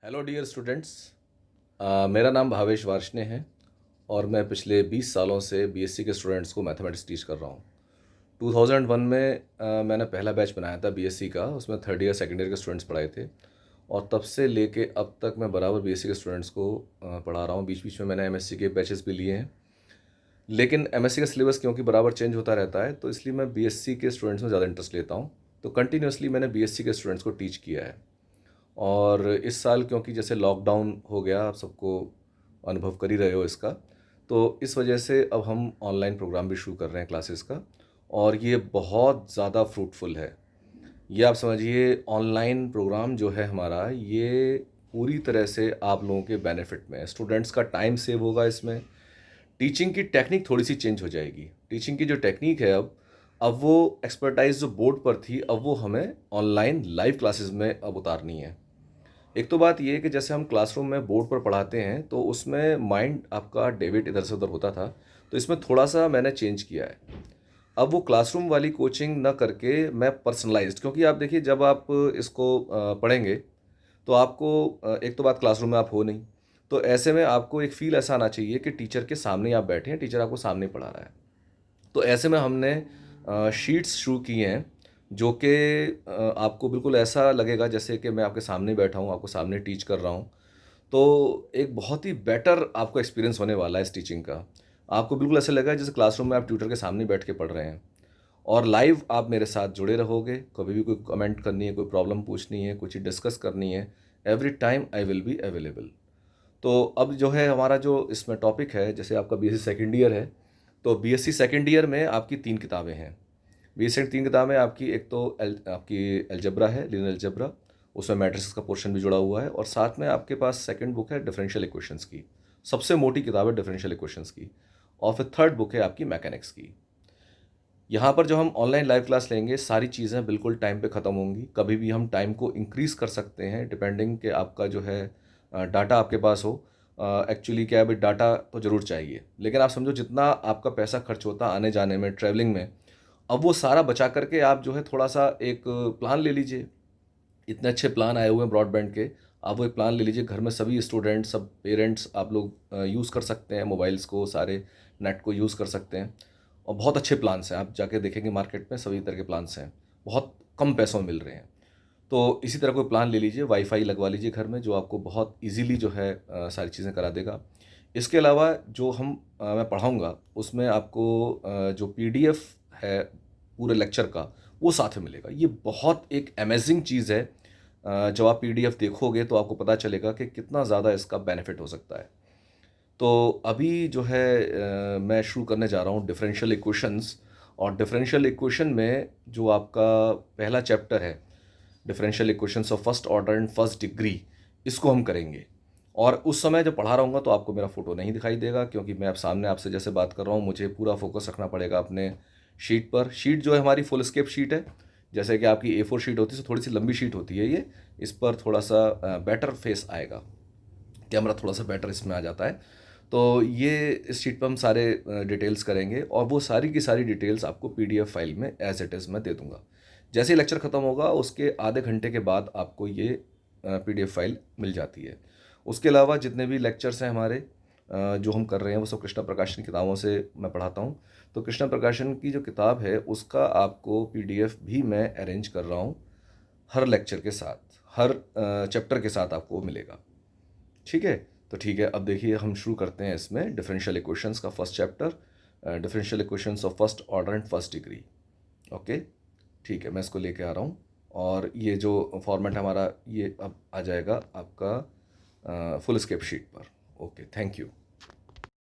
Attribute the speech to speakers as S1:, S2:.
S1: Hello dear students. मेरा नाम भावेश वार्ष्णेय है और मैं पिछले 20 सालों से बीएससी के स्टूडेंट्स को मैथमेटिक्स टीच कर रहा हूँ। 2001 में मैंने पहला बैच बनाया था बीएससी का, उसमें थर्ड ईयर सेकेंड ईयर के स्टूडेंट्स पढ़ाए थे और तब से लेके अब तक मैं बराबर बीएससी के स्टूडेंट्स को पढ़ा रहा हूँ। बीच बीच में मैंने एमएससी के बैचेस भी लिए हैं, लेकिन एमएससी का सिलेबस क्योंकि बराबर चेंज होता रहता है तो इसलिए मैं बीएससी के स्टूडेंट्स में ज़्यादा इंटरेस्ट लेता हूँ। तो कंटिन्यूसली मैंने बीएससी के स्टूडेंट्स को टीच किया है। और इस साल क्योंकि जैसे लॉकडाउन हो गया, आप सबको अनुभव कर ही रहे हो इसका, तो इस वजह से अब हम ऑनलाइन प्रोग्राम भी शुरू कर रहे हैं क्लासेस का, और ये बहुत ज़्यादा फ्रूटफुल है। ये आप समझिए, ऑनलाइन प्रोग्राम जो है हमारा, ये पूरी तरह से आप लोगों के बेनिफिट में है। स्टूडेंट्स का टाइम सेव होगा इसमें। टीचिंग की टेक्निक थोड़ी सी चेंज हो जाएगी। टीचिंग की जो टेक्निक है अब वो एक्सपर्टाइज जो बोर्ड पर थी, अब वो हमें ऑनलाइन लाइव क्लासेस में अब उतारनी है। एक तो बात ये है कि जैसे हम क्लासरूम में बोर्ड पर पढ़ाते हैं तो उसमें माइंड आपका डेविड इधर से उधर होता था, तो इसमें थोड़ा सा मैंने चेंज किया है। अब वो क्लासरूम वाली कोचिंग ना करके मैं पर्सनलाइज्ड, क्योंकि आप देखिए जब आप इसको पढ़ेंगे तो आपको एक तो बात, क्लासरूम में आप हो नहीं, तो ऐसे में आपको एक फ़ील ऐसा आना चाहिए कि टीचर के सामने आप बैठे हैं, टीचर आपको सामने पढ़ा रहा है। तो ऐसे में हमने शीट्स शुरू किए हैं जो कि आपको बिल्कुल ऐसा लगेगा जैसे कि मैं आपके सामने बैठा हूँ, आपको सामने टीच कर रहा हूँ। तो एक बहुत ही बेटर आपको एक्सपीरियंस होने वाला है इस टीचिंग का। आपको बिल्कुल ऐसा लगेगा जैसे क्लासरूम में आप ट्यूटर के सामने बैठ के पढ़ रहे हैं और लाइव आप मेरे साथ जुड़े रहोगे। कभी भी कोई कमेंट करनी है, कोई प्रॉब्लम पूछनी है, कुछ डिस्कस करनी है, every time I will be available. तो अब जो है हमारा जो इसमें टॉपिक है, जैसे आपका बीएससी सेकेंड ईयर है, तो बीएससी सेकेंड ईयर में आपकी 3 किताबें हैं। बीएससी की 3 किताबें आपकी, एक तो आपकी अलजेब्रा है, लीनियर अलजेब्रा, उसमें मैट्रिसेस का पोर्शन भी जुड़ा हुआ है, और साथ में आपके पास सेकंड बुक है डिफरेंशियल इक्वेशंस की। सबसे मोटी किताब है डिफरेंशियल इक्वेशंस की। और फिर थर्ड बुक है आपकी मैकेनिक्स की। यहाँ पर जो हम ऑनलाइन लाइव क्लास लेंगे, सारी चीज़ें बिल्कुल टाइम पे ख़त्म होंगी। कभी भी हम टाइम को इंक्रीज़ कर सकते हैं डिपेंडिंग कि आपका जो है डाटा आपके पास हो। एक्चुअली क्या है भाई, डाटा तो ज़रूर चाहिए, लेकिन आप समझो जितना आपका पैसा खर्च होता आने जाने में, ट्रैवलिंग में, अब वो सारा बचा करके आप जो है थोड़ा सा एक प्लान ले लीजिए। इतने अच्छे प्लान आए हुए हैं ब्रॉडबैंड के, आप वो एक प्लान ले लीजिए। घर में सभी स्टूडेंट्स, सब पेरेंट्स, आप लोग यूज़ कर सकते हैं मोबाइल्स को, सारे नेट को यूज़ कर सकते हैं। और बहुत अच्छे प्लान्स हैं, आप जाके देखेंगे मार्केट में सभी तरह के प्लान्स हैं, बहुत कम पैसों में मिल रहे हैं। तो इसी तरह कोई प्लान ले लीजिए, वाईफाई लगवा लीजिए घर में, जो आपको बहुत ईज़िली जो है सारी चीज़ें करा देगा। इसके अलावा जो मैं पढ़ाऊँगा उसमें आपको जो पीडीएफ है पूरे लेक्चर का, वो साथ में मिलेगा। ये बहुत एक अमेज़िंग चीज़ है। जब आप पीडीएफ देखोगे तो आपको पता चलेगा कि कितना ज़्यादा इसका बेनिफिट हो सकता है। तो अभी जो है मैं शुरू करने जा रहा हूँ डिफरेंशियल इक्वेशंस। और डिफरेंशियल इक्वेशन में जो आपका पहला चैप्टर है, differential equations of first order and first degree, इसको हम करेंगे। और उस समय जब पढ़ा रहूँगा तो आपको मेरा फ़ोटो नहीं दिखाई देगा, क्योंकि मैं अब सामने आपसे जैसे बात कर रहा हूँ, मुझे पूरा फोकस रखना पड़ेगा अपने शीट पर। शीट जो है हमारी फुल स्केप शीट है, जैसे कि आपकी A4 शीट होती है, तो थोड़ी सी लंबी शीट होती है ये। इस पर थोड़ा सा बेटर फेस आएगा, कैमरा थोड़ा सा बेटर इसमें आ जाता है। तो ये इस शीट पर हम सारे डिटेल्स करेंगे, और वो सारी की सारी डिटेल्स आपको पीडीएफ फाइल में एज इट इज़ मैं दे दूंगा। जैसे ही लेक्चर ख़त्म होगा उसके आधे घंटे के बाद आपको ये पीडीएफ फाइल मिल जाती है। उसके अलावा जितने भी लेक्चर्स हैं हमारे जो हम कर रहे हैं, वो सब कृष्णा प्रकाशन की किताबों से मैं पढ़ाता हूँ। तो कृष्णा प्रकाशन की जो किताब है उसका आपको पीडीएफ भी मैं अरेंज कर रहा हूँ, हर लेक्चर के साथ, हर चैप्टर के साथ आपको मिलेगा। ठीक है? तो ठीक है, अब देखिए हम शुरू करते हैं इसमें डिफरेंशियल इक्वेशंस का first chapter, differential equations of first order and first degree. Okay, ठीक है, मैं इसको लेके आ रहा हूँ। और ये जो फॉर्मेट हमारा, ये अब आ जाएगा आपका फुल स्केप शीट पर। Okay, thank you.